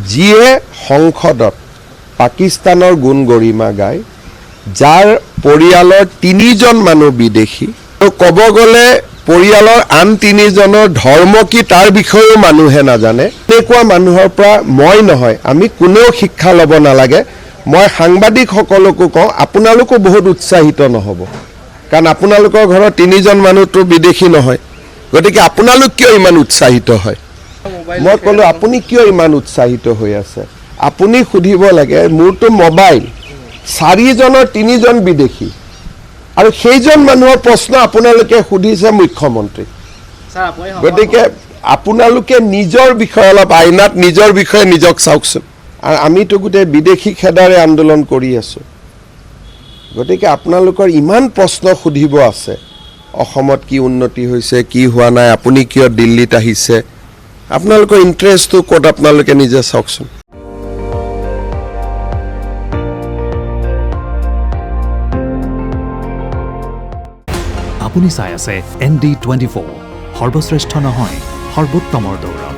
যিয়ে সংসদত পাকিস্তানৰ গুণ গৰিমা গায়, যাৰ পৰিয়ালৰ 3জন মানুহ বিদেশী, ক'ব গ'লে পৰিয়ালৰ আন 3জনৰ ধৰ্ম কি তাৰ বিষয়েও মানুহে নাজানে, তেনেকুৱা মানুহৰ পৰা মই নহয় আমি কোনেও শিক্ষা ল'ব নালাগে। মই সাংবাদিকসকলকো কওঁ, আপোনালোকো বহুত উৎসাহিত নহ'ব, কাৰণ আপোনালোকৰ ঘৰৰ 3জন মানুহটো বিদেশী নহয়, গতিকে আপোনালোক কিয় ইমান উৎসাহিত হয়? মই ক'লোঁ আপুনি কিয় ইমান উৎসাহিত হৈ আছে? আপুনি সুধিব লাগে, মোৰতো মোবাইল 4জনৰ 3জন বিদেশী, আৰু সেইজন মানুহৰ প্ৰশ্ন আপোনালোকে সুধিছে মুখ্যমন্ত্ৰীক। গতিকে আপোনালোকে নিজৰ বিষয়ে অলপ আইনাত নিজৰ বিষয়ে নিজক চাওকচোন। আৰু আমিতো গোটেই বিদেশী খেদাৰে আন্দোলন কৰি আছোঁ। গতিকে আপোনালোকৰ ইমান প্ৰশ্ন সুধিব আছে, অসমত কি উন্নতি হৈছে, কি হোৱা নাই, আপুনি কিয় দিল্লীত আহিছে, আপোনালোকৰ ইণ্টাৰেষ্টটো ক'ত আপোনালোকে নিজে চাওকচোন। আপুনি চাই আছে ND24, সৰ্বশ্ৰেষ্ঠ নহয় সৰ্বোত্তমৰ দৌৰ।